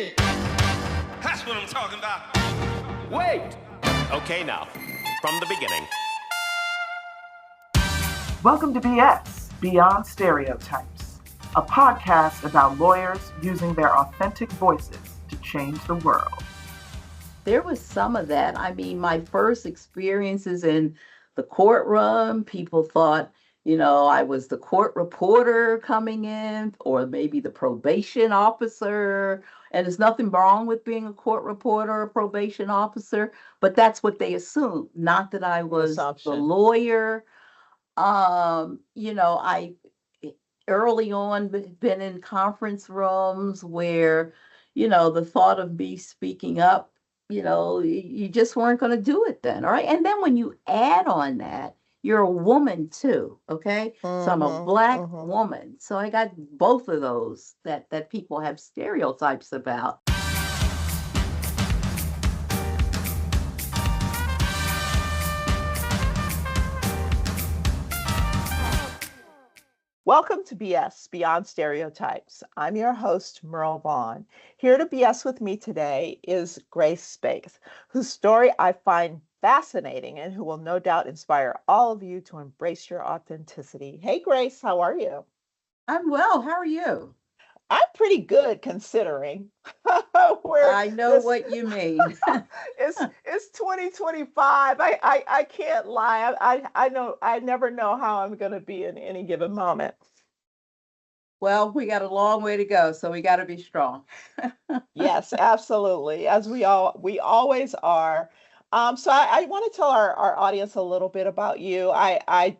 That's what I'm talking about. Wait! Okay, now, from the beginning. Welcome to BS, Beyond Stereotypes, a podcast about lawyers using their authentic voices to change the world. There was some of that. I mean, my first experiences in the courtroom, people thought, I was the court reporter coming in, or maybe the probation officer. And there's nothing wrong with being a court reporter or probation officer, but that's what they assumed. Not that I was the Assumption. lawyer. I early on been in conference rooms where, the thought of me speaking up, you just weren't going to do it then. All right. And then when you add on that, you're a woman too. Okay. So I'm a Black woman. So I got both of those that people have stereotypes about. Welcome to BS, Beyond Stereotypes. I'm your host, Merle Vaughn. Here to BS with me today is Grace Speights, whose story I find fascinating and who will no doubt inspire all of you to embrace your authenticity. Hey, Grace, how are you? I'm well. How are you? I'm pretty good considering. I know what you mean. It's 2025. I can't lie. I know I never know how I'm going to be in any given moment. Well, we got a long way to go, so we got to be strong. Yes, absolutely. As we always are. So I want to tell our audience a little bit about you. I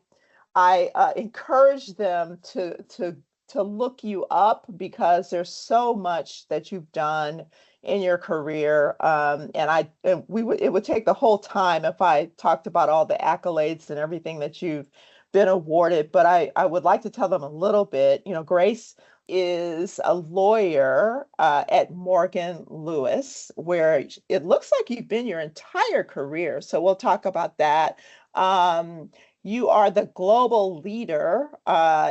encourage them to look you up because there's so much that you've done in your career. It would take the whole time if I talked about all the accolades and everything that you've been awarded, but I would like to tell them a little bit. Grace is a lawyer at Morgan Lewis, where it looks like you've been your entire career. So we'll talk about that. You are the global leader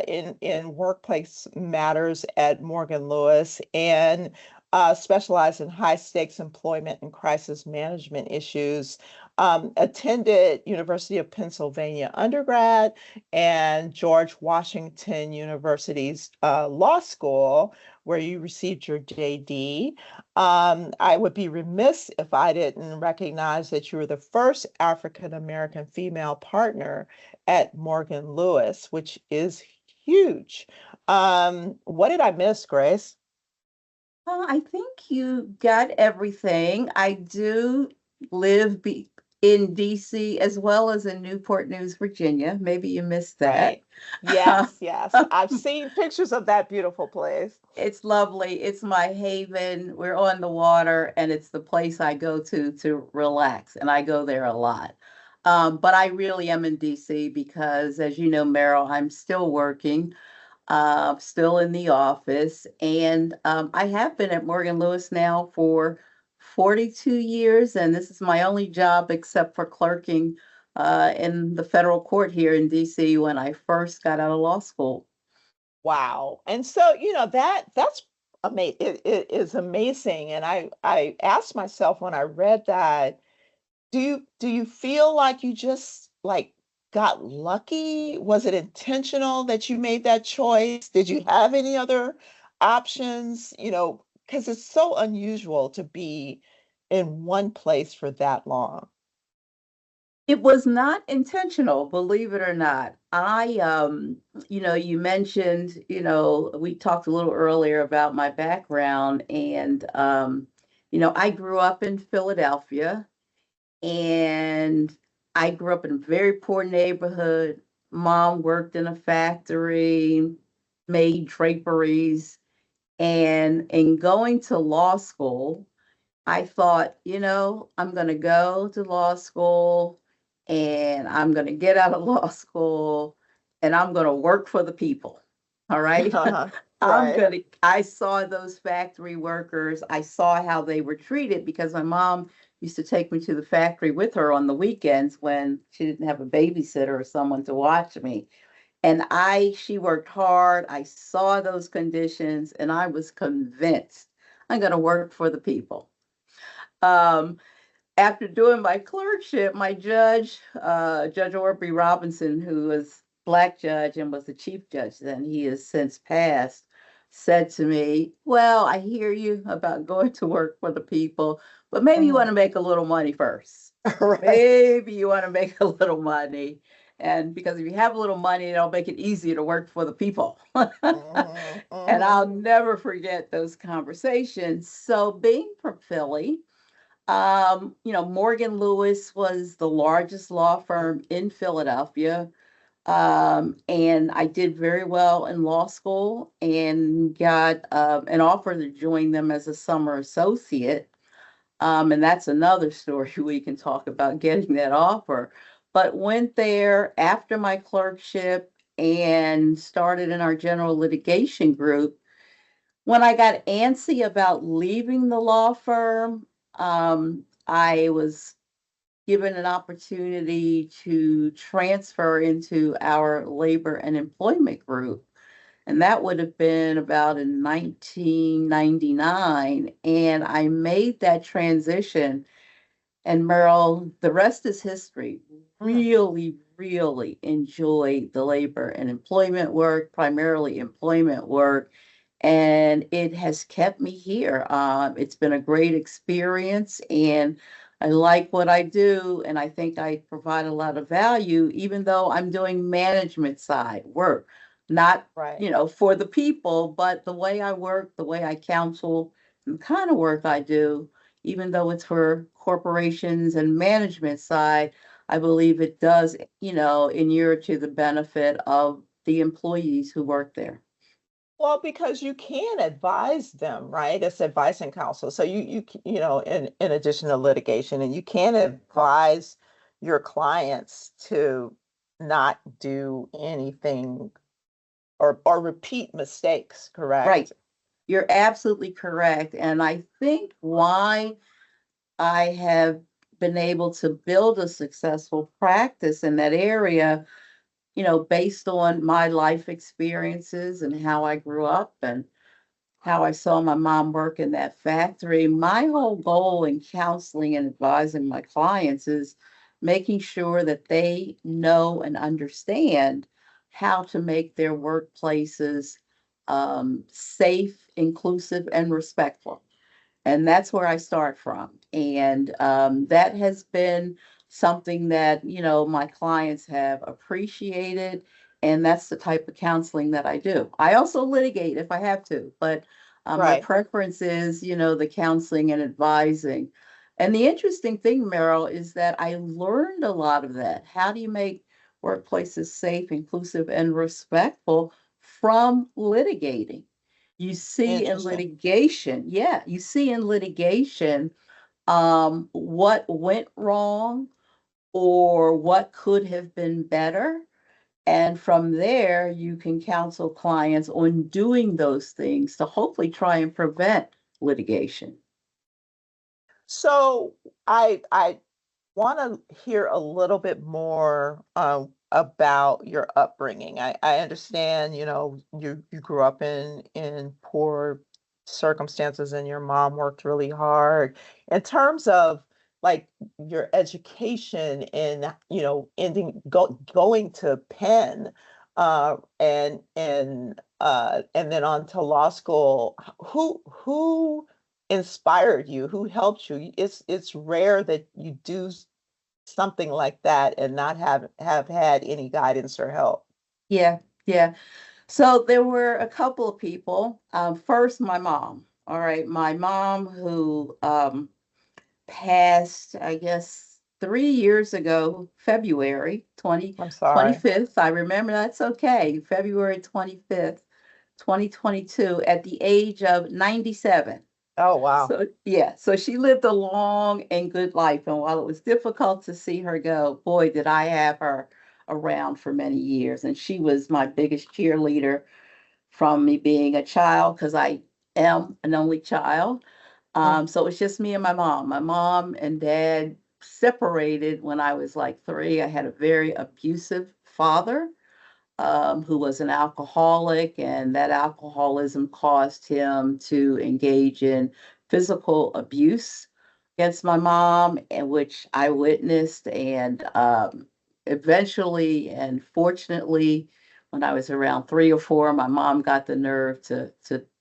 in workplace matters at Morgan Lewis and specialize in high stakes employment and crisis management issues. Attended University of Pennsylvania undergrad and George Washington University's law school, where you received your JD. I would be remiss if I didn't recognize that you were the first African-American female partner at Morgan Lewis, which is huge. What did I miss, Grace? I think you got everything. I do live in DC as well as in Newport News, Virginia. Maybe you missed that. Right. Yes. I've seen pictures of that beautiful place. It's lovely. It's my haven. We're on the water, and it's the place I go to relax, and I go there a lot. But I really am in DC because, as you know, Meryl, I'm still working, still in the office, and I have been at Morgan Lewis now for 42 years, and this is my only job except for clerking in the federal court here in DC when I first got out of law school. Wow. And so, that's amazing. It is amazing. And I asked myself when I read that, do you feel like you just got lucky? Was it intentional that you made that choice? Did you have any other options? Because it's so unusual to be in one place for that long. It was not intentional, believe it or not. You mentioned, we talked a little earlier about my background, and, I grew up in Philadelphia, and I grew up in a very poor neighborhood. Mom worked in a factory, made draperies, and in going to law school, I thought, I'm going to go to law school and I'm going to get out of law school and I'm going to work for the people. All right. Right. I saw those factory workers. I saw how they were treated because my mom used to take me to the factory with her on the weekends when she didn't have a babysitter or someone to watch me. And she worked hard. I saw those conditions and I was convinced I'm going to work for the people. Um, After doing my clerkship, my judge, Judge Orby Robinson, who was Black judge and was the chief judge then, he has since passed, said to me, "Well, I hear you about going to work for the people, but maybe you want to make a little money first. Right. Maybe you want to make a little money. And because if you have a little money, it'll make it easier to work for the people." Mhm, And mhm. I'll never forget those conversations. So being from Philly, Morgan Lewis was the largest law firm in Philadelphia. And I did very well in law school and got an offer to join them as a summer associate. And that's another story we can talk about getting that offer. But went there after my clerkship and started in our general litigation group. When I got antsy about leaving the law firm, I was given an opportunity to transfer into our labor and employment group. And that would have been about in 1999. And I made that transition. And Merle, the rest is history. Mm. Really, really enjoyed the labor and employment work, primarily employment work, and it has kept me here. It's been a great experience, and I like what I do, and I think I provide a lot of value, even though I'm doing management side work, not Right. for the people, but the way I work, the way I counsel, and the kind of work I do, even though it's for corporations and management side, I believe it does, inure to the benefit of the employees who work there. Well, because you can advise them, right? It's advice and counsel. So in addition to litigation, and you can advise your clients to not do anything or repeat mistakes, Right. correct? You're absolutely correct. And I think why I have been able to build a successful practice in that area, based on my life experiences and how I grew up and how I saw my mom work in that factory. My whole goal in counseling and advising my clients is making sure that they know and understand how to make their workplaces safe, inclusive, and respectful. And that's where I start from. And that has been something that, my clients have appreciated. And that's the type of counseling that I do. I also litigate if I have to, but my Right. preference is, the counseling and advising. And the interesting thing, Meryl, is that I learned a lot of that. How do you make workplaces safe, inclusive, and respectful from litigating? You see in Interesting. litigation, yeah, you see in litigation what went wrong or what could have been better. And from there, you can counsel clients on doing those things to hopefully try and prevent litigation. So I want to hear a little bit more about your upbringing. I understand, you grew up in poor circumstances and your mom worked really hard. In terms of like your education and going to Penn and then on to law school, who inspired you? Who helped you? It's rare that you do something like that and not have had any guidance or help. Yeah, yeah. So there were a couple of people. First, my mom. All right, my mom who passed, I guess, 3 years ago, February 20 I'm sorry. 25th. I remember that's okay. February 25th, 2022, at the age of 97. Oh, wow. So, yeah, so she lived a long and good life. And while it was difficult to see her go, boy, did I have her around for many years. And she was my biggest cheerleader from me being a child, because I am an only child. Mm. So it's just me and my mom. My mom and dad separated when I was like 3. I had a very abusive father. who was an alcoholic, and that alcoholism caused him to engage in physical abuse against my mom, and which I witnessed. And eventually, and fortunately, when I was around 3 or 4, my mom got the nerve to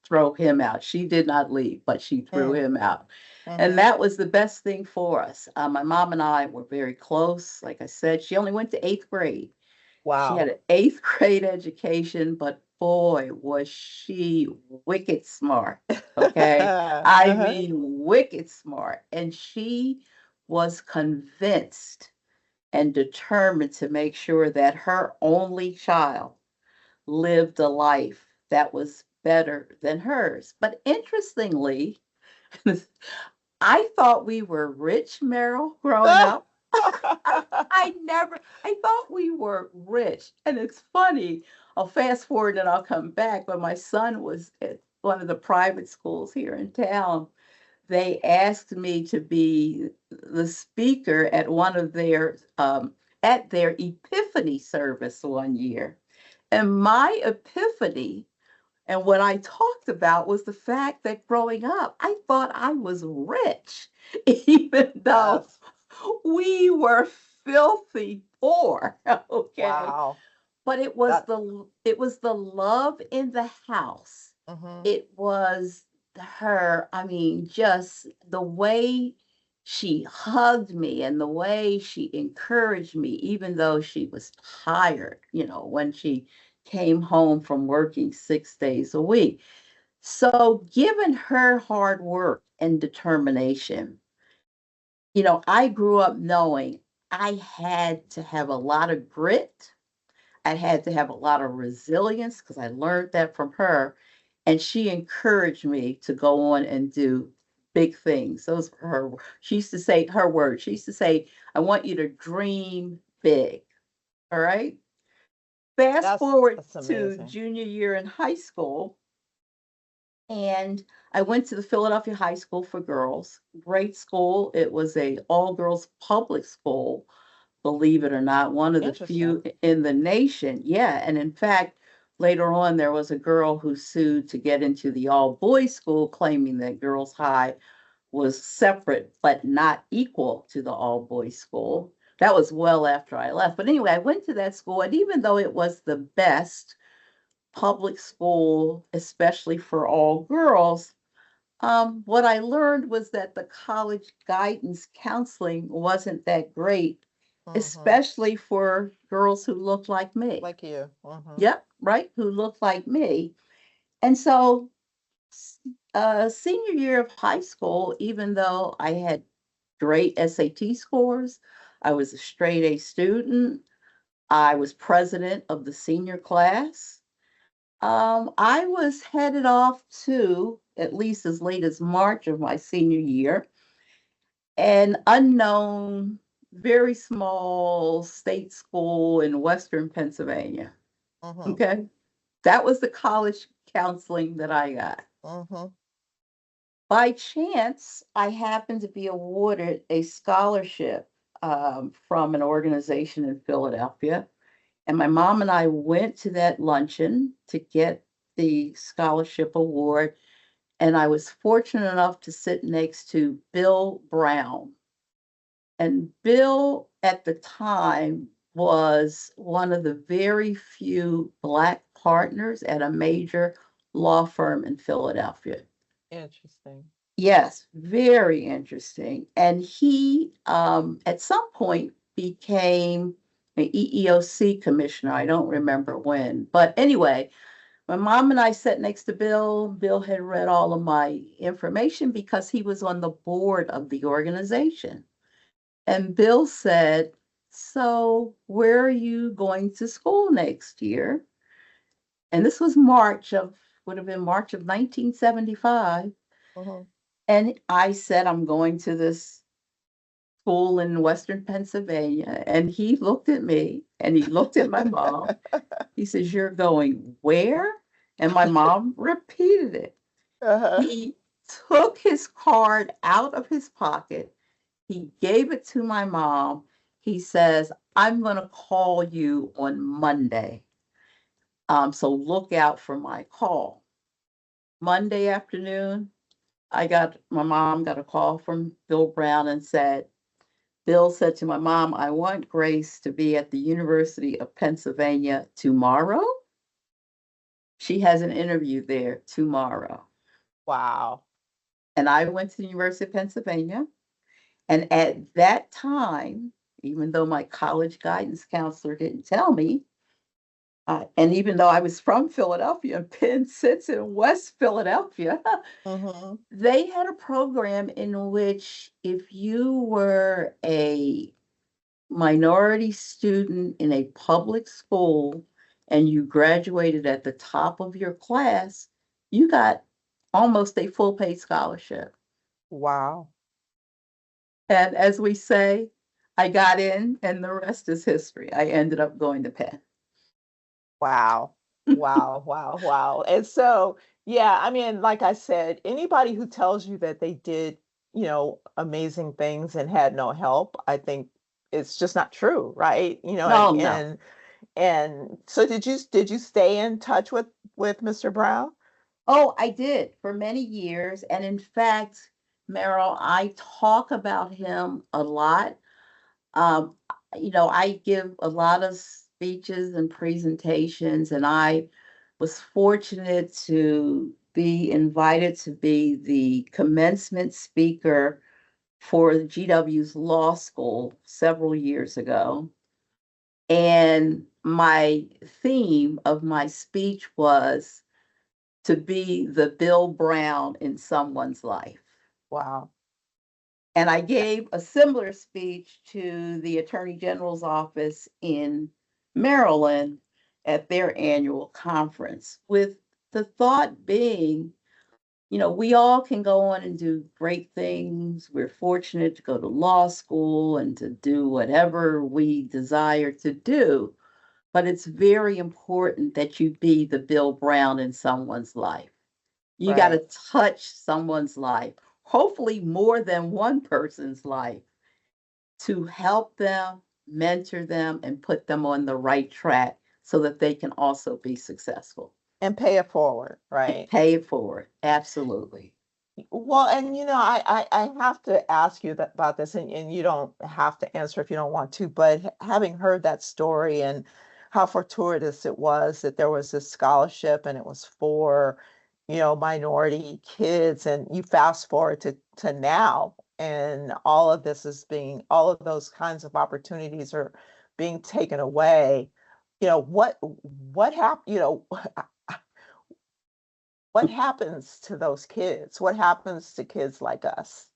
throw him out. She did not leave, but she threw Mm, him out. And mhm. that was the best thing for us. My mom and I were very close. Like I said, she only went to 8th grade. She had Wow. an 8th grade education, but boy, was she wicked smart. Okay. I Uh-huh. mean, wicked smart. And she was convinced and determined to make sure that her only child lived a life that was better than hers. But interestingly, I thought we were rich, Merrill, growing up. I thought we were rich. And it's funny, I'll fast forward and I'll come back. When my son was at one of the private schools here in town, they asked me to be the speaker at one of at their Epiphany service one year. And my epiphany and what I talked about was the fact that growing up, I thought I was rich, even though Yes. we were filthy poor. Okay. Wow. But That. it was the love in the house. Mhm. It was her, I mean, just the way she hugged me and the way she encouraged me, even though she was tired, when she came home from working 6 days a week. So, given her hard work and determination, I grew up knowing I had to have a lot of grit. I had to have a lot of resilience because I learned that from her. And she encouraged me to go on and do big things. Those were her. She used to say her words. She used to say, I want you to dream big. All right. Fast forward That's to amazing. junior year in high school. And I went to the Philadelphia High School for Girls. Great school. It was a all girls public school, believe it or not, one of the Interesting. few in the nation. Yeah. And in fact, later on, there was a girl who sued to get into the all boys school, claiming that Girls High was separate but not equal to the all boys school. That was well after I left. But anyway, I went to that school, and even though it was the best public school, especially for all girls, what I learned was that the college guidance counseling wasn't that great, Mhm. especially for girls who looked like me. Like you. Mhm. Yep, right, who looked like me. And so, senior year of high school, even though I had great SAT scores, I was a straight A student, I was president of the senior class. I was headed off to, at least as late as March of my senior year, an unknown, very small state school in Western Pennsylvania. Mhm. Okay. That was the college counseling that I got. Mhm. By chance, I happened to be awarded a scholarship from an organization in Philadelphia. And my mom and I went to that luncheon to get the scholarship award. And I was fortunate enough to sit next to Bill Brown. And Bill at the time was one of the very few Black partners at a major law firm in Philadelphia. Interesting. Yes, very interesting. And he, at some point, became an EEOC commissioner. I don't remember when. But anyway, my mom and I sat next to Bill. Bill had read all of my information because he was on the board of the organization. And Bill said, so, where are you going to school next year? And this was would have been March of 1975. Mhm. And I said, I'm going to this school in Western Pennsylvania. And he looked at me and he looked at my mom. He says, you're going where? And my mom repeated it. Uh-huh. He took his card out of his pocket. He gave it to my mom. He says, I'm going to call you on Monday. So look out for my call. Monday afternoon, my mom got a call from Bill Brown and Bill said to my mom, I want Grace to be at the University of Pennsylvania tomorrow. She has an interview there tomorrow. Wow. And I went to the University of Pennsylvania. And at that time, even though my college guidance counselor didn't tell me, and even though I was from Philadelphia, and Penn sits in West Philadelphia, Mm-hmm. they had a program in which if you were a minority student in a public school and you graduated at the top of your class, you got almost a full paid scholarship. Wow. And as we say, I got in and the rest is history. I ended up going to Penn. Wow. Wow. Wow. Wow. And so, yeah, I mean, like I said, anybody who tells you that they did, amazing things and had no help, I think it's just not true, right? No, no. And so did you stay in touch with Mr. Brown? Oh, I did for many years. And in fact, Merrill, I talk about him a lot. Um, I give a lot of speeches and presentations, and I was fortunate to be invited to be the commencement speaker for GW's law school several years ago. And my theme of my speech was to be the Bill Brown in someone's life. Wow. And I gave a similar speech to the Attorney General's office in Maryland at their annual conference, with the thought being, we all can go on and do great things. We're fortunate to go to law school and to do whatever we desire to do. But it's very important that you be the Bill Brown in someone's life. You got to Right. touch someone's life, hopefully more than one person's life, to help them, mentor them, and put them on the right track so that they can also be successful And pay it forward, and right? pay it forward. Absolutely. Well, and I have to ask you about this, and you don't have to answer if you don't want to, but having heard that story and how fortuitous it was that there was this scholarship and it was for, minority kids, and you fast forward to now, and all of those kinds of opportunities are being taken away. What happened, what happens to those kids? What happens to kids like us?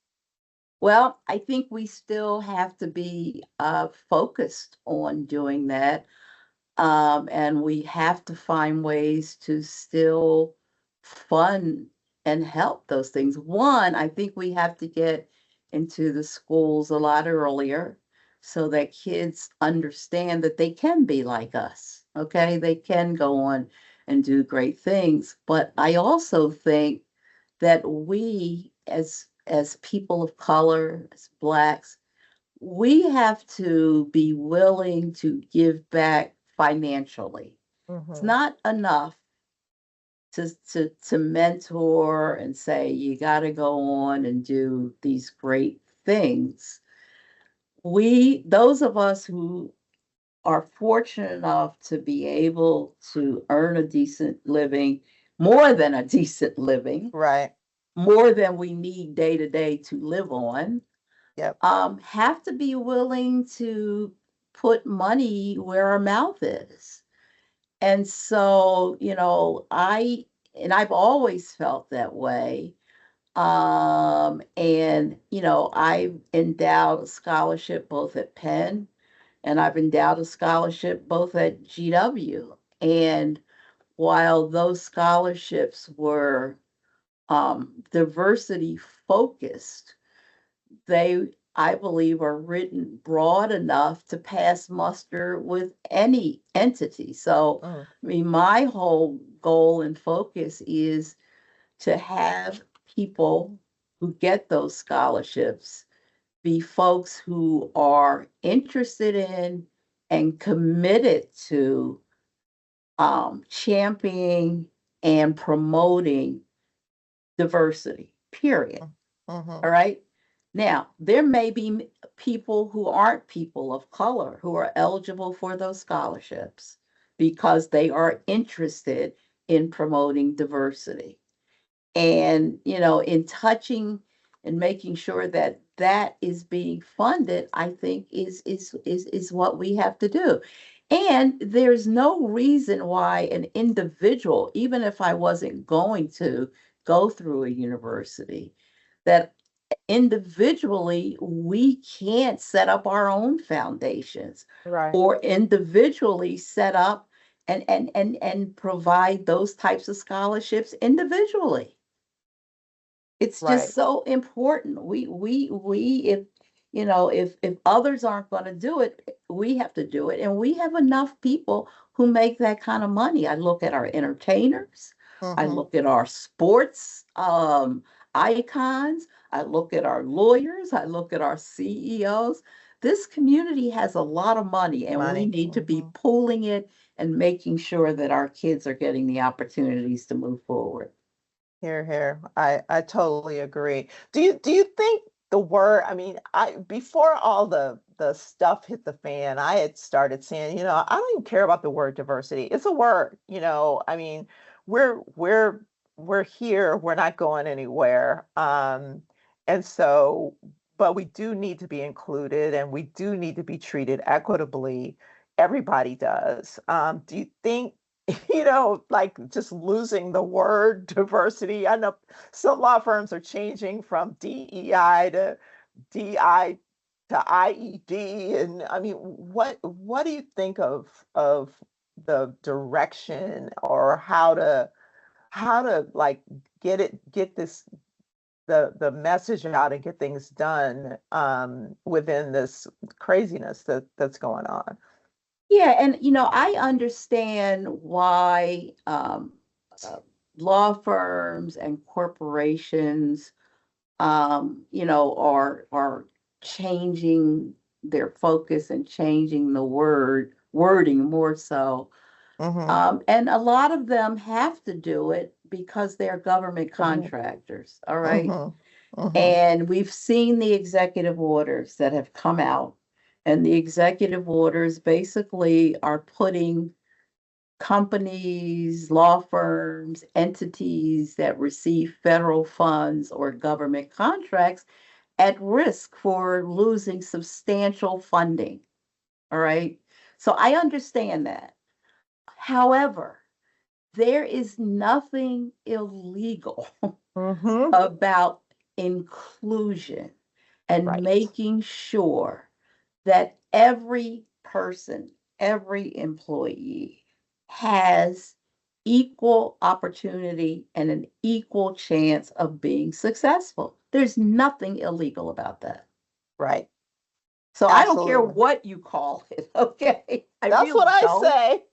Well, I think we still have to be focused on doing that. And we have to find ways to still fund and help those things. One, I think we have to get into the schools a lot earlier so that kids understand that they can be like us. Okay, they can go on and do great things. But I also think that we as people of color, as Blacks, we have to be willing to give back financially. It's Mhm. not enough to mentor and say you got to go on and do these great things. Those of us who are fortunate enough to be able to earn a decent living, more than a decent living, Right. more than we need day to day to live on, Yep. have to be willing to put money where our mouth is. And so, I've always felt that way. And, I've endowed a scholarship both at Penn and I've endowed a scholarship both at GW. And while those scholarships were diversity focused, they, I believe, are written broad enough to pass muster with any entity. So, Mm. I mean, my whole goal and focus is to have people who get those scholarships be folks who are interested in and committed to championing and promoting diversity, period. Mm-hmm. All right. Now, there may be people who aren't people of color who are eligible for those scholarships because they are interested in promoting diversity. And, in touching and making sure that that is being funded, I think is what we have to do. And there's no reason why an individual, even if I wasn't going to go through a university, that individually we can't set up our own foundations Right. or individually set up and provide those types of scholarships individually. It's Right. just so important. If if others aren't going to do it, we have to do it. And we have enough people who make that kind of money. I look at our entertainers, I Mm-hmm. look at our sports icons, I look at our lawyers, I look at our CEOs. This community has a lot of money, and we Money. need to be Mm-hmm. pooling it and making sure that our kids are getting the opportunities to move forward. Here, here. I totally agree. Do you think the word, I mean, I before all the stuff hit the fan, I had started saying, I don't even care about the word diversity. It's a word, I mean, we're we're here, we're not going anywhere. And so, but we do need to be included and we do need to be treated equitably. Everybody does. Do you think like just losing the word diversity. I know some law firms are changing from DEI to DI to IED. And I mean, what do you think of the direction or how to like get this the message out and get things done within this craziness that's going on? Yeah, and I understand why uh, law firms and corporations, are changing their focus and changing the wording more so. Mm-hmm. And a lot of them have to do it because they're government contractors. All right. Mm-hmm. Mm-hmm. And we've seen the executive orders that have come out, and the executive orders basically are putting companies, law firms, entities that receive federal funds or government contracts at risk for losing substantial funding. All right. So I understand that. However, there is nothing illegal Mm-hmm. about inclusion and Right. making sure that every person, every employee has equal opportunity and an equal chance of being successful. There's nothing illegal about that. Right. So I don't care Absolutely. what you call it, okay? I That's what really I don't. say.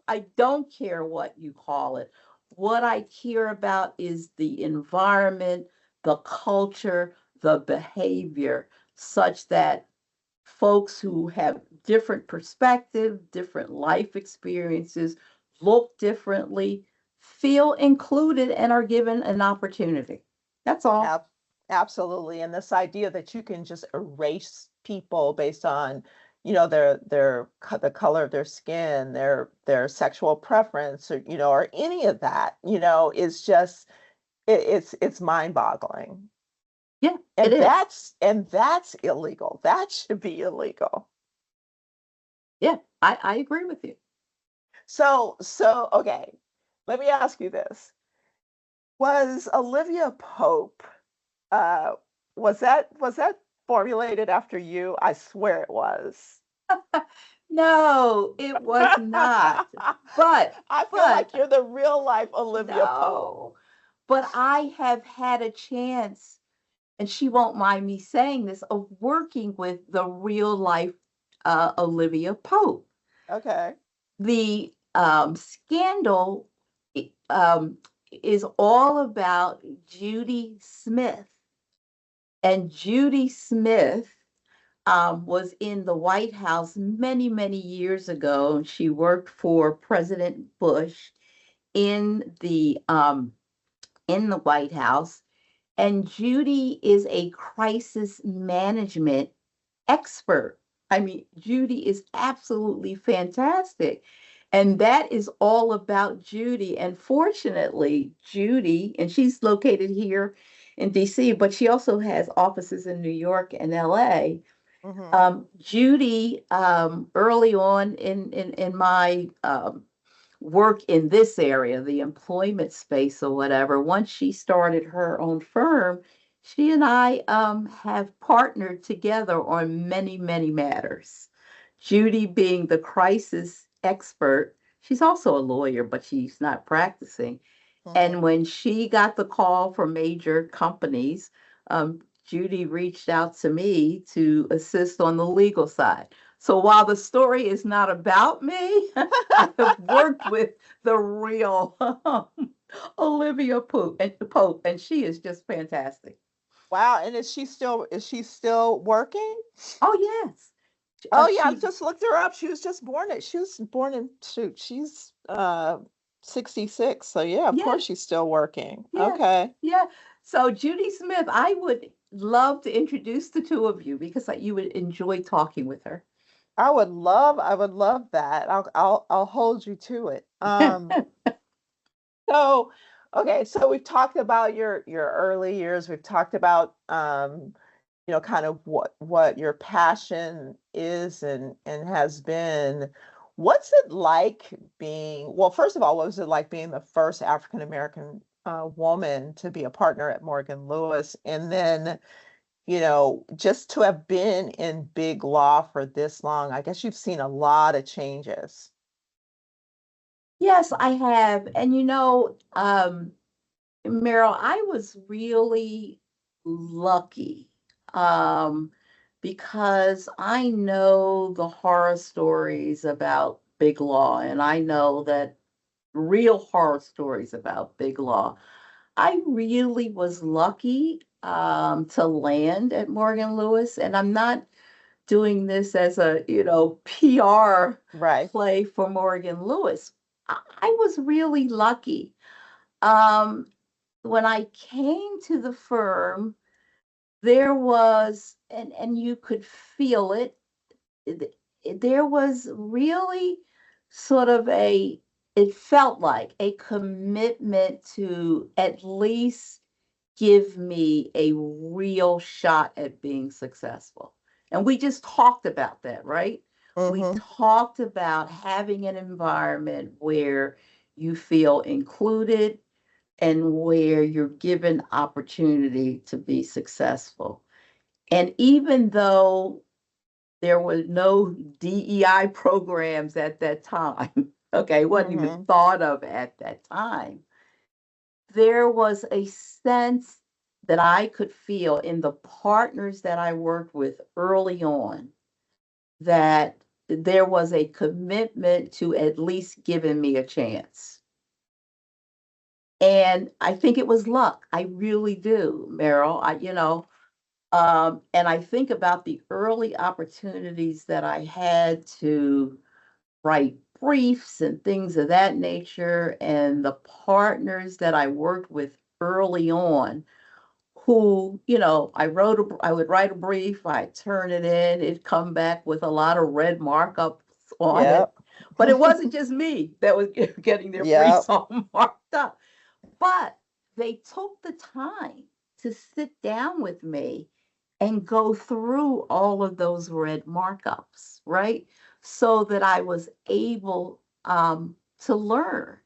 I don't care what you call it. What I care about is the environment, the culture, the behavior, such that folks who have different perspective, different life experiences, look differently, feel included and are given an opportunity. That's all. Ab- Absolutely. And this idea that you can just erase people based on, the color of their skin, their sexual preference, or any of that, is just it's mind-boggling. Yeah, it And is. that's illegal. That should be illegal. Yeah, I agree with you. So okay, let me ask you this. Was Olivia Pope Uh, was that formulated after you? I swear it was. No, it was not. But, I feel but like you're the real life Olivia Pope. no, but I have had a chance, and she won't mind me saying this, of working with the real life Olivia Pope. Okay. The scandal is all about Judy Smith. And Judy Smith was in the White House many, many years ago. She worked for President Bush in the White House. And Judy is a crisis management expert. I mean, Judy is absolutely fantastic. And that is all about Judy. And fortunately, Judy, and she's located here in DC, but she also has offices in New York and LA. Mm-hmm. Judy, early on in my work in this area, the employment space or whatever, once she started her own firm, she and I have partnered together on many, many matters. Judy being the crisis expert, she's also a lawyer, but she's not practicing. Mm-hmm. And when she got the call from major companies, Judy reached out to me to assist on the legal side. So while the story is not about me, I have worked with the real Olivia Pope, and she is just fantastic. Wow. And is she still working? Oh yes, Oh yeah, I she just looked her up. She was born in shoot, she's 66. So yeah, of course yes, she's still working. yeah, Okay. yeah. So Judy Smith, I would love to introduce the two of you because you would enjoy talking with her. I would love that. I'll hold you to it. So okay, so we've talked about your early years. We've talked about kind of what your passion is and has been. What's it like being, well, first of all, what was it like being the first African American woman to be a partner at Morgan Lewis? And then, just to have been in big law for this long, I guess you've seen a lot of changes. Yes, I have. And Meryl, I was really lucky because I know the horror stories about big law, and I know that real horror stories about big law. I really was lucky to land at Morgan Lewis, and I'm not doing this as a, PR Right. play for Morgan Lewis. I was really lucky. Um, when I came to the firm, there was, and you could feel it, there was really sort of it felt like a commitment to at least give me a real shot at being successful. And we just talked about that, right? We Mm-hmm. talked about having an environment where you feel included and where you're given opportunity to be successful. And even though there were no DEI programs at that time, okay, wasn't even Mm-hmm. thought of at that time, there was a sense that I could feel in the partners that I worked with early on that there was a commitment to at least giving me a chance. And I think it was luck. I really do, Meryl. And I think about the early opportunities that I had to write briefs and things of that nature, and the partners that I worked with early on who, I would write a brief, I'd turn it in, it'd come back with a lot of red markups on it. Yep. But it wasn't just me that was getting their briefs Yep. all marked up. But they took the time to sit down with me and go through all of those red markups, right? So that I was able to learn.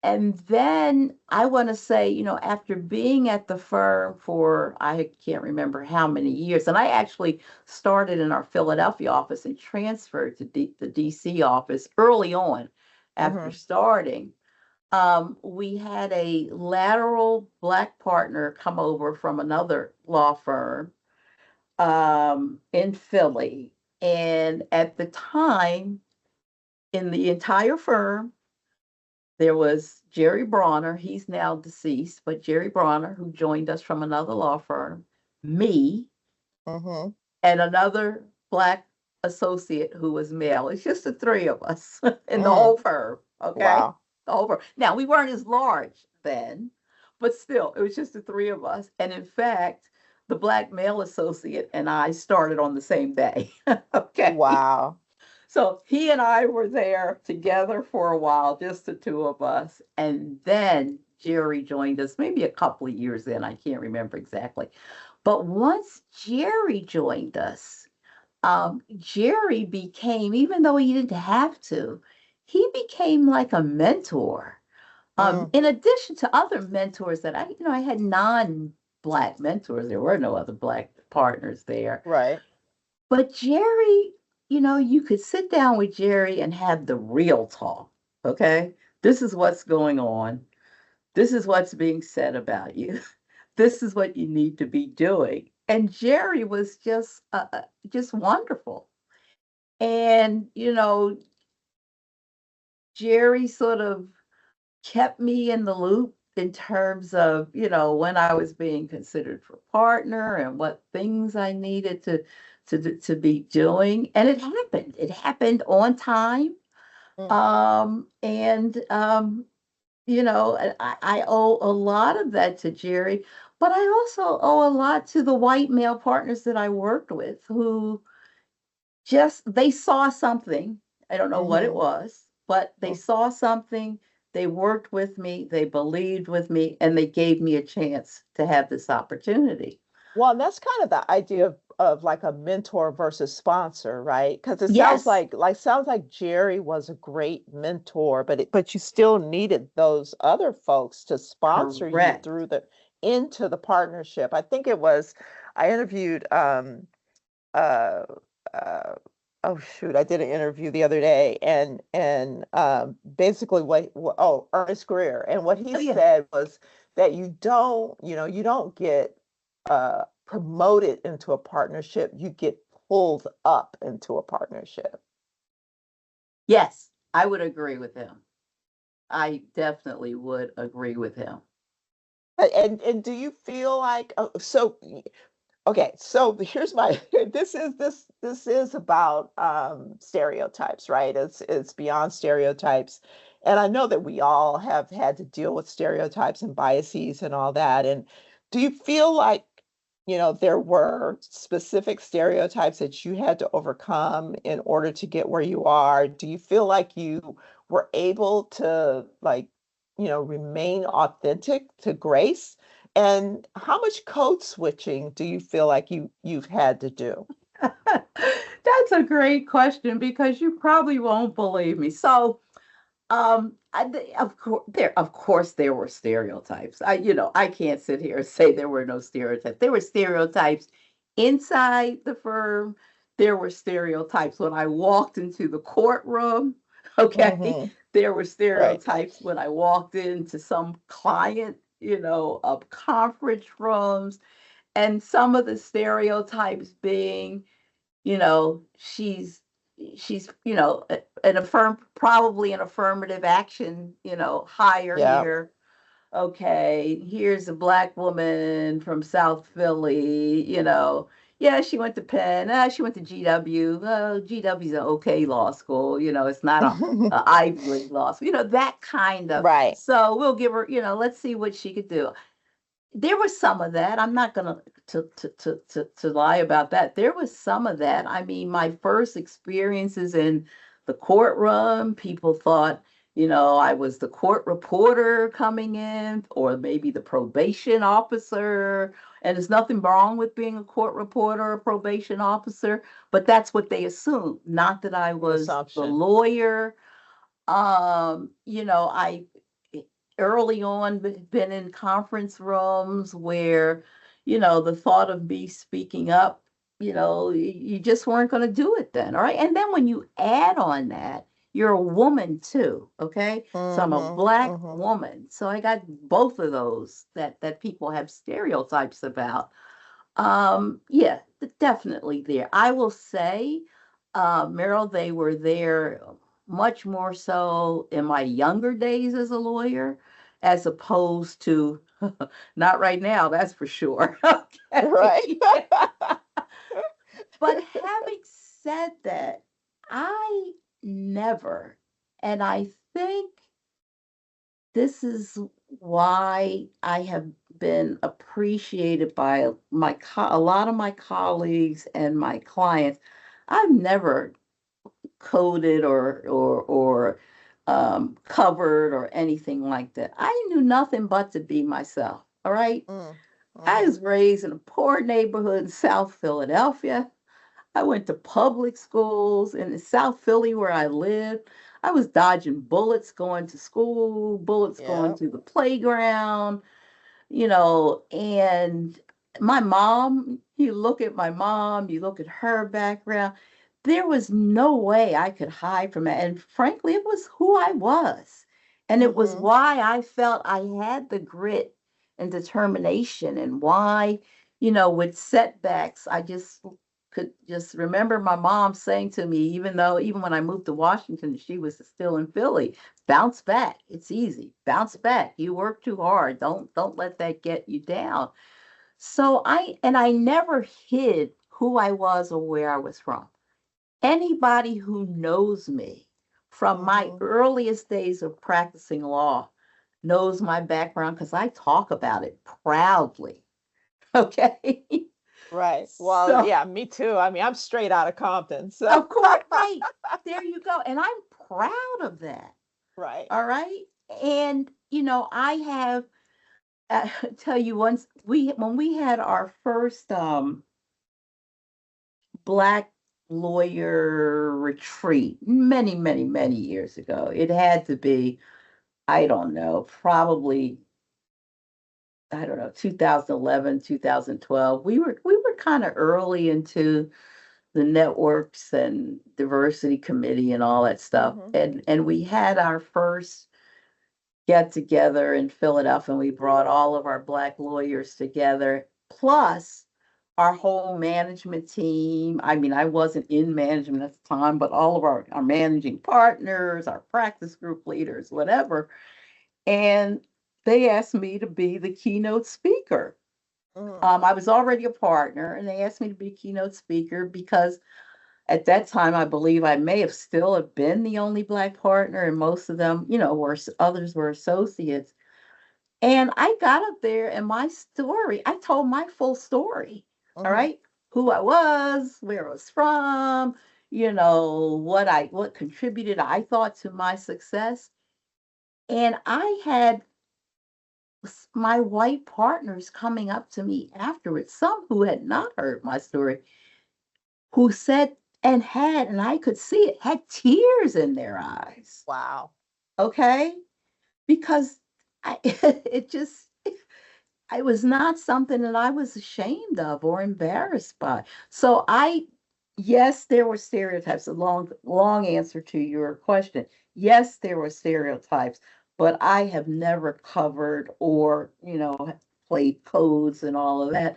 And then I want to say, after being at the firm for, I can't remember how many years, and I actually started in our Philadelphia office and transferred to the DC office early on after Mm-hmm. starting. We had a lateral Black partner come over from another law firm in Philly. And at the time, in the entire firm, there was Jerry Bronner, he's now deceased, but Jerry Bronner, who joined us from another law firm, me, Mm-hmm. and another Black associate who was male. It's just the three of us in the Mm, whole firm. Okay. wow. The whole firm. Now, we weren't as large then, but still, it was just the three of us. And in fact, the Black male associate and I started on the same day. Okay. Wow. So he and I were there together for a while, just the two of us. And then Jerry joined us maybe a couple of years in. I can't remember exactly. But once Jerry joined us, Jerry became, even though he didn't have to, he became like a mentor. Mm, In addition to other mentors that I had non-Black mentors. There were no other Black partners there. right. But Jerry, you could sit down with Jerry and have the real talk. Okay. This is what's going on. This is what's being said about you. This is what you need to be doing. And Jerry was just wonderful. And, Jerry sort of kept me in the loop in terms of, when I was being considered for partner and what things I needed to be doing. And it happened. It happened on time. Mm. And I owe a lot of that to Jerry, but I also owe a lot to the white male partners that I worked with who they saw something. I don't know what it Mhm. was, but they Mm. saw something. They worked with me, they believed with me, and they gave me a chance to have this opportunity. Well, and that's kind of the idea of like a mentor versus sponsor, right? Because it sounds Yes, like Jerry was a great mentor, but you still needed those other folks to sponsor you correct. through the into the partnership. I think it was I interviewed uh uh oh shoot, I did an interview the other day and basically Ernest Greer, and what he Oh yeah. said was that you don't get promoted into a partnership, you get pulled up into a partnership. Yes, I would agree with him. I definitely would agree with him. And do you feel like okay, so here's my this is about stereotypes, right? It's beyond stereotypes. And I know that we all have had to deal with stereotypes and biases and all that. And do you feel like, there were specific stereotypes that you had to overcome in order to get where you are? Do you feel like you were able to remain authentic to Grace? And how much code switching do you feel like you've had to do? That's a great question because you probably won't believe me. So, of course, there were stereotypes. I can't sit here and say there were no stereotypes. There were stereotypes inside the firm. There were stereotypes when I walked into the courtroom. Okay. Hmm. There were Right. stereotypes when I walked into some client, of conference rooms, and some of the stereotypes being, she's probably an affirmative action, hire Yeah. here. Okay, here's a Black woman from South Philly, yeah, she went to Penn, she went to GW. GW's an okay law school, it's not a Ivy League law school, that kind of. Right. So we'll give her, let's see what she could do. There was some of that. I'm not gonna to lie about that. There was some of that. I mean, my first experiences in the courtroom, people thought, I was the court reporter coming in, or maybe the probation officer. And there's nothing wrong with being a court reporter or probation officer, but that's what they assumed. Not that I The was the assumption. lawyer. I early on been in conference rooms where, the thought of me speaking up, you just weren't going to do it then. All right. And then when you add on that, you're a woman too. Okay. So I'm a Hmm. Black Hmm. woman. So I got both of those that people have stereotypes about. Yeah, definitely there. I will say, Merrill, they were there much more so in my younger days as a lawyer, as opposed to not right now, that's for sure. Right. Okay. and I think this is why I have been appreciated by a lot of my colleagues and my clients. I've never coded or covered or anything like that. I knew nothing but to be myself. All right. Mm, I mhm. was raised in a poor neighborhood in South Philadelphia. I went to public schools in South Philly where I lived. I was dodging bullets going to school, bullets going Yeah. to the playground, and my mom, you look at my mom, you look at her background, there was no way I could hide from it. And frankly, it was who I was. And it was Mhm. why I felt I had the grit and determination, and why, with setbacks, I just could just remember my mom saying to me, even when I moved to Washington, she was still in Philly, bounce back. It's easy. Bounce back. You work too hard. Don't let that get you down. So I never hid who I was or where I was from. Anybody who knows me from my Mhm. earliest days of practicing law knows my background because I talk about it proudly. Okay. Right. Well, So, yeah, me too. I mean, I'm straight out of Compton, so of course, right. There you go. And I'm proud of that. right. All right. And, I have tell you once when we had our first black lawyer retreat many, many, many years ago. It had to be, I don't know, probably, I don't know, 2011, 2012. We were kind of early into the networks and diversity committee and all that stuff. Mhm. And we had our first get together in Philadelphia, and we brought all of our black lawyers together, plus our whole management team. I mean, I wasn't in management at the time, but all of our managing partners, our practice group leaders, whatever. And they asked me to be the keynote speaker. Mhm. I was already a partner, and they asked me to be a keynote speaker because at that time, I believe I may have still have been the only black partner, and most of them, others were associates. And I got up there and my story, I told my full story. All Mhm. right. Who I was, where I was from, what contributed, I thought, to my success. And I had my white partners coming up to me afterwards, some who had not heard my story, who said, and I could see it, had tears in their eyes. Wow. Okay. Because it just, it was not something that I was ashamed of or embarrassed by. So yes, there were stereotypes. A long, long answer to your question. Yes, there were stereotypes, but I have never covered or, played codes and all of that.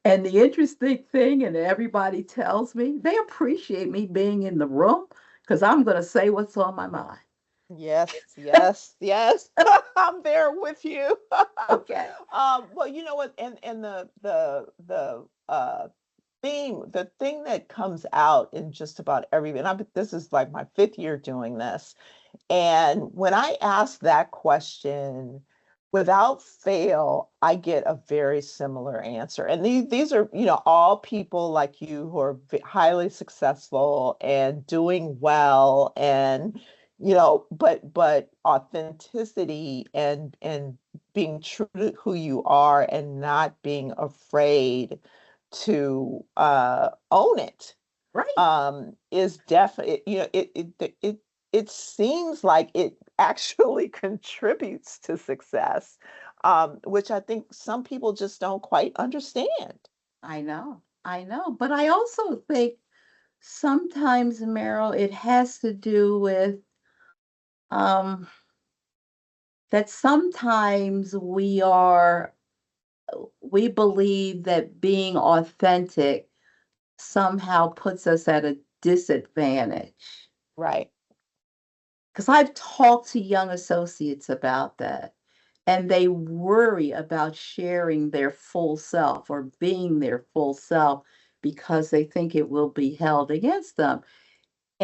And the interesting thing, and everybody tells me, they appreciate me being in the room because I'm going to say what's on my mind. Yes, yes, yes. I'm there with you. Okay. Well, you know what, and the theme, the thing that comes out in just about every, and this is like my fifth year doing this, and when I ask that question, without fail, I get a very similar answer. And these are, all people like you who are highly successful and doing well, and but authenticity and being true to who you are and not being afraid to own it Right. is definitely, it seems like it actually contributes to success, which I think some people just don't quite understand. I know. I know. But I also think sometimes, Meryl, it has to do with um, that sometimes we believe that being authentic somehow puts us at a disadvantage. Right. Because I've talked to young associates about that, and they worry about sharing their full self or being their full self because they think it will be held against them.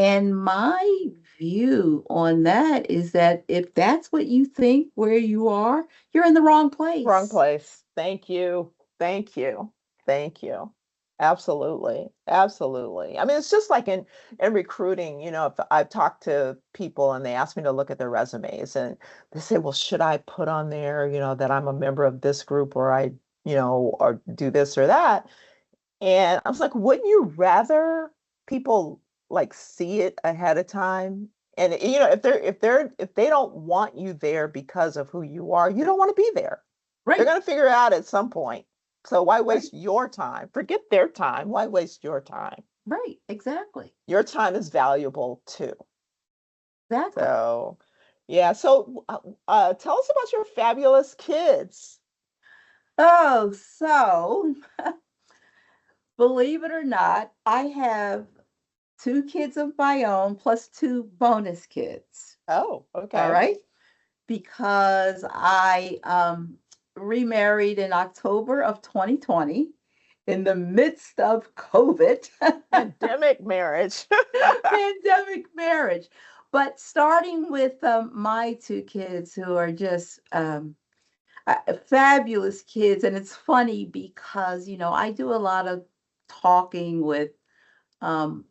And my view on that is that if that's what you think where you are, you're in the wrong Wrong place. place. Thank you. Thank you. Thank you. Absolutely. Absolutely. I mean, it's just like in recruiting, if I've talked to people and they ask me to look at their resumes and they say, well, should I put on there, that I'm a member of this group or or do this or that? And I was like, wouldn't you rather people like see it ahead of time? And if they don't want you there because of who you are, you don't want to be there. They're Right, going to figure it out at some point. So why right, waste your time? Forget their time. Why waste your time? right, exactly. Your time is valuable too. Exactly. So, yeah. So, tell us about your fabulous kids. Oh, so believe it or not, I have two kids of my own plus two bonus kids. Oh, All okay. right. Because I remarried in October of 2020 in the midst of COVID, Pandemic marriage. pandemic marriage. But starting with my two kids who are just fabulous kids. And it's funny because, I do a lot of talking with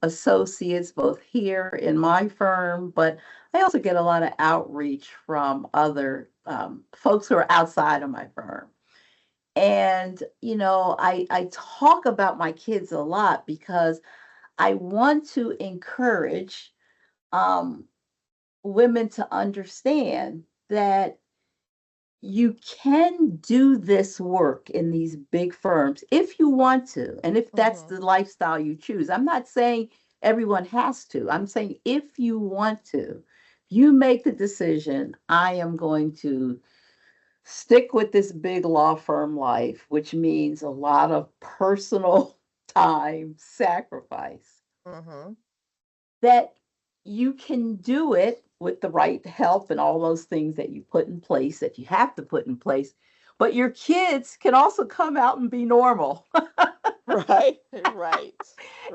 associates both here in my firm, but I also get a lot of outreach from other folks who are outside of my firm. And, I talk about my kids a lot because I want to encourage um, women to understand that you can do this work in these big firms if you want to, and if that's Hmm. the lifestyle you choose. I'm not saying everyone has to. I'm saying if you want to, you make the decision, I am going to stick with this big law firm life, which means a lot of personal time sacrifice, Hmm. that you can do it with the right help and all those things that you put in place that you have to put in place. But your kids can also come out and be normal Right, right,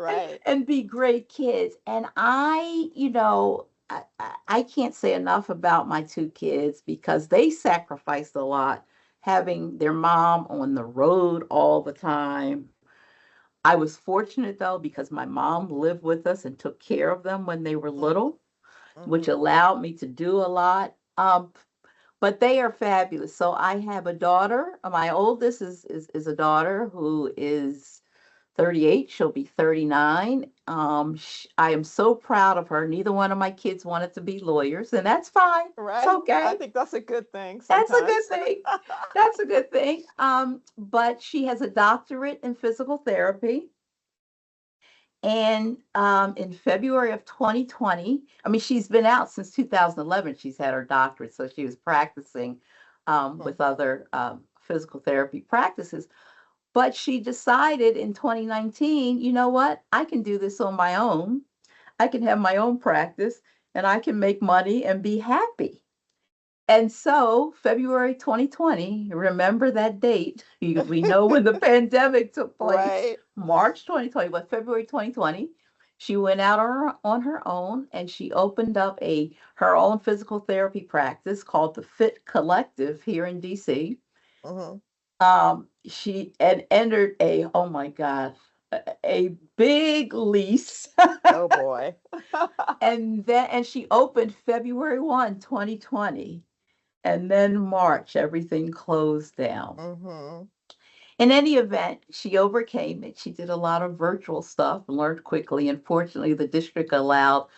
and, right. and be great kids. And I can't say enough about my two kids because they sacrificed a lot having their mom on the road all the time. I was fortunate though because my mom lived with us and took care of them when they were little, which Mm-hmm. allowed me to do a lot. But they are fabulous. So I have a daughter. My oldest is a daughter who is 38. She'll be 39. I am so proud of her. Neither one of my kids wanted to be lawyers, and that's fine. It's Right. I okay. think that's a good thing That's a good sometimes. thing. That's a good thing. But she has a doctorate in physical therapy. And in February of 2020, I mean, she's been out since 2011. She's had her doctorate, so she was practicing with Mhm. other physical therapy practices. But she decided in 2019, you know what? I can do this on my own. I can have my own practice and I can make money and be happy. And so, February 2020, remember that date because we know when the pandemic took place, Right. March 2020, but February 2020, she went out on her own and she opened up her own physical therapy practice called the Fit Collective here in DC. Hmm. She had entered oh my God, a big lease. Oh boy. And she opened February 1, 2020. And then March, everything closed down. Hmm. In any event, she overcame it. She did a lot of virtual stuff, learned quickly. And fortunately, the district allowed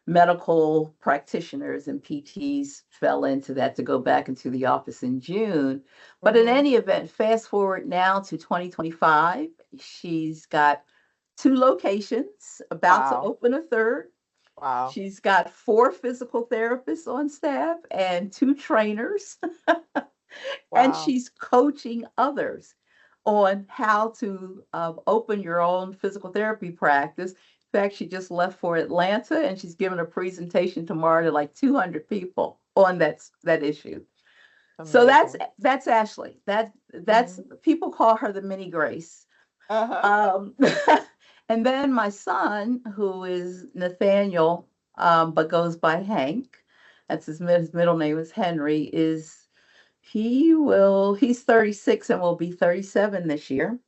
medical practitioners and PTs fell into that to go back into the office in June. But in Hmm. any event, fast forward now to 2025, she's got two locations, about to Wow. open a third. Wow. She's got four physical therapists on staff and two trainers, and Wow. she's coaching others on how to open your own physical therapy practice. In fact, she just left for Atlanta, and she's giving a presentation tomorrow to like 200 people on that issue. So Amazing. that's Ashley. That's Hmm. people call her the mini Grace. Uh-huh. Um, And then my son, who is Nathaniel, but goes by Hank, that's his middle name is Henry, he's 36 and will be 37 this year.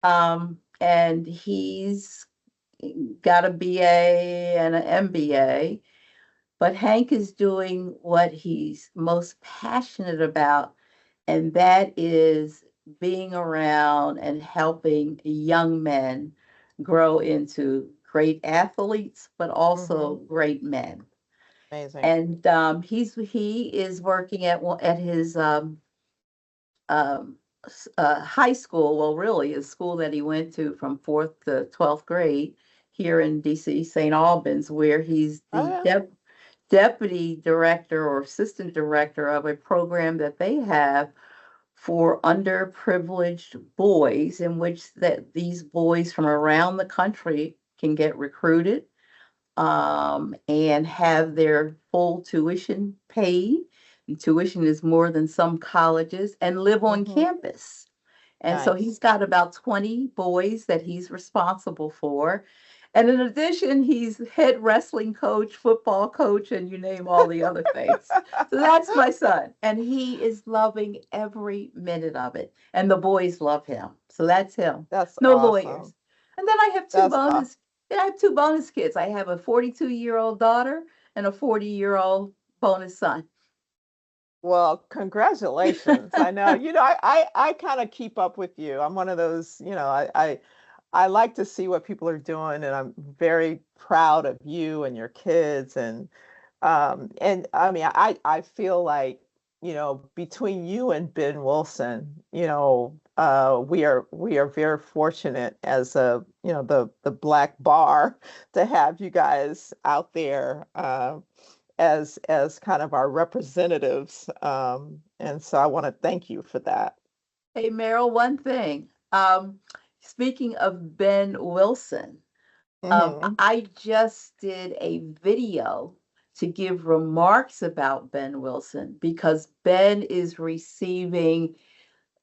And he's got a BA and an MBA, but Hank is doing what he's most passionate about, and that is being around and helping young men grow into great athletes, but also great men. Amazing. And he is working at his um, high school. Well, really, his school that he went to from 4th to 12th grade here in DC, St. Albans, where he's Oh, the yeah. deputy director or assistant director of a program that they have for underprivileged boys, in which that these boys from around the country can get recruited, and have their full tuition paid. And tuition is more than some colleges, and live on Mm-hmm. campus. And so Nice. he's got about 20 boys that he's responsible for. And in addition, he's head wrestling coach, football coach, and you name all the other things. So that's my son. And he is loving every minute of it. And the boys love him. So that's him. That's No awesome. lawyers. And then I have That's awesome. I have two bonus kids. I have a 42-year-old daughter and a 40-year-old bonus son. Well, congratulations. I know, I kind of keep up with you. I'm one of those, I like to see what people are doing, and I'm very proud of you and your kids. And I mean, I feel like, between you and Ben Wilson, we are very fortunate as the Black bar to have you guys out there. As kind of our representatives. And so I want to thank you for that. Hey, Meryl, one thing. Speaking of Ben Wilson, Hmm. I just did a video to give remarks about Ben Wilson because Ben is receiving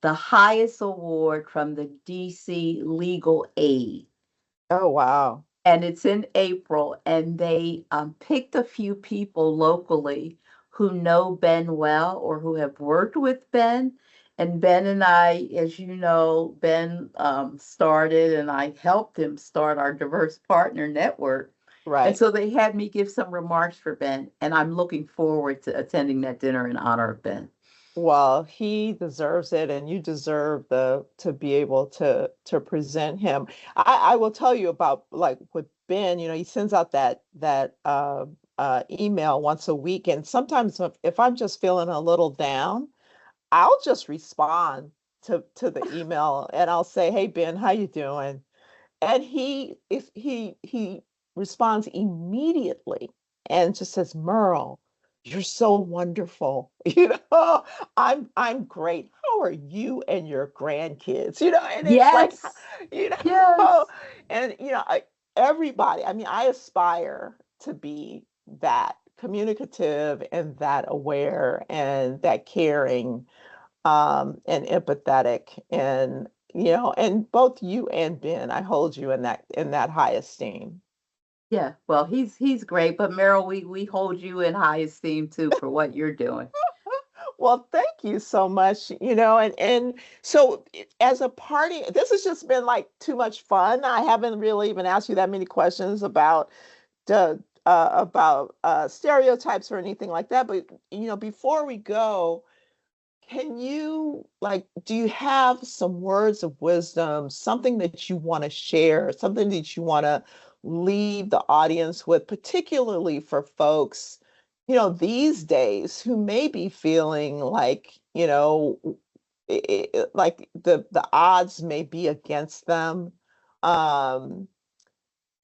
the highest award from the DC Legal Aid. Oh, wow. And it's in April, and they picked a few people locally who know Ben well or who have worked with Ben. And Ben and I, as you know, Ben started and I helped him start our diverse partner network. And Right. so they had me give some remarks for Ben, and I'm looking forward to attending that dinner in honor of Ben. Well, he deserves it, and you deserve the to be able to present him. I will tell you about, like, with Ben, he sends out that email once a week, and sometimes if I'm just feeling a little down, I'll just respond to the email, and I'll say, "Hey Ben, how you doing?" And he responds immediately and just says, "Merle, you're so wonderful. I'm great. How are you and your grandkids?" And it's like, Yes, you know, yes. and everybody, I mean, I aspire to be that communicative and that aware and that caring, and empathetic, and both you and Ben, I hold you in that high esteem. Yeah, well, he's great, but Meryl, we hold you in high esteem too for what you're doing. Well, thank you so much. And so, as a party, this has just been like too much fun. I haven't really even asked you that many questions about stereotypes or anything like that. But before we go, can you, like, do you have some words of wisdom, something that you want to share, something that you want to leave the audience with, particularly for folks, these days who may be feeling like, like the odds may be against them, um,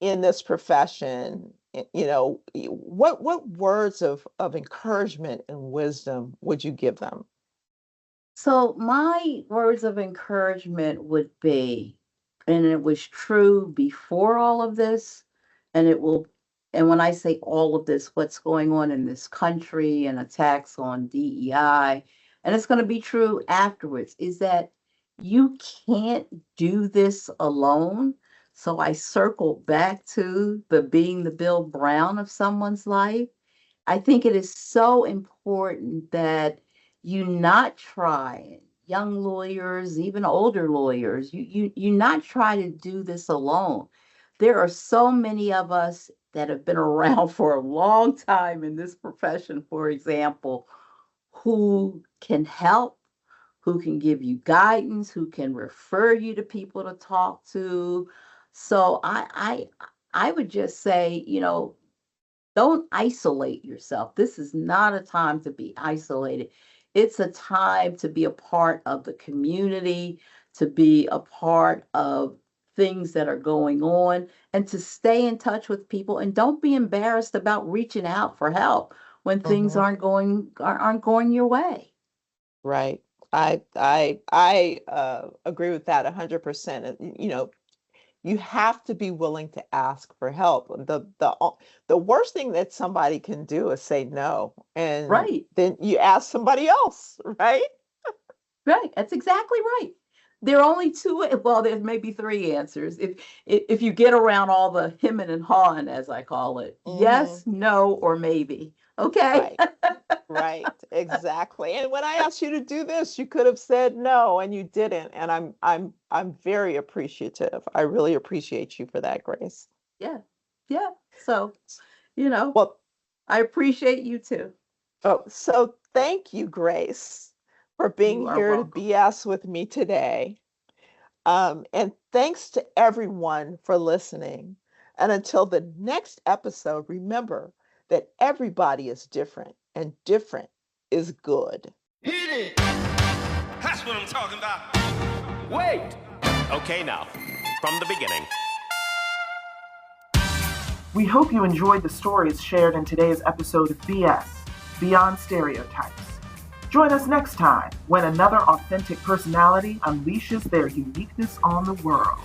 in this profession? What words of encouragement and wisdom would you give them? So my words of encouragement would be, and it was true before all of this, and it will, and when I say all of this, what's going on in this country and attacks on DEI, and it's going to be true afterwards, is that you can't do this alone. So I circled back to the being the Bill Brown of someone's life. I think it is so important that you not try, young lawyers, even older lawyers, you not try to do this alone. There are so many of us that have been around for a long time in this profession, for example, who can help, who can give you guidance, who can refer you to people to talk to. So I would just say, don't isolate yourself. This is not a time to be isolated. It's a time to be a part of the community, to be a part of things that are going on, and to stay in touch with people. And don't be embarrassed about reaching out for help when things Mhm. aren't going your way. Right. I agree with that 100%. You have to be willing to ask for help. The worst thing that somebody can do is say no, and Right. then you ask somebody else, right? Right. That's exactly right. There are only two, well, there's maybe three answers. If you get around all the hemming and hawing, as I call it, Hmm. yes, no, or maybe. Okay. Right. Right. Exactly. And when I asked you to do this, you could have said no, and you didn't. And I'm very appreciative. I really appreciate you for that, Grace. Yeah. Yeah. So, you know, Well, I appreciate you too. oh, so thank you, Grace, for being You are here to welcome. BS with me today. And thanks to everyone for listening. And until the next episode, remember that everybody is different and different is good. Hit it! That's what I'm talking about. Wait! Okay, now, from the beginning. We hope you enjoyed the stories shared in today's episode of BS, Beyond Stereotypes. Join us next time when another authentic personality unleashes their uniqueness on the world.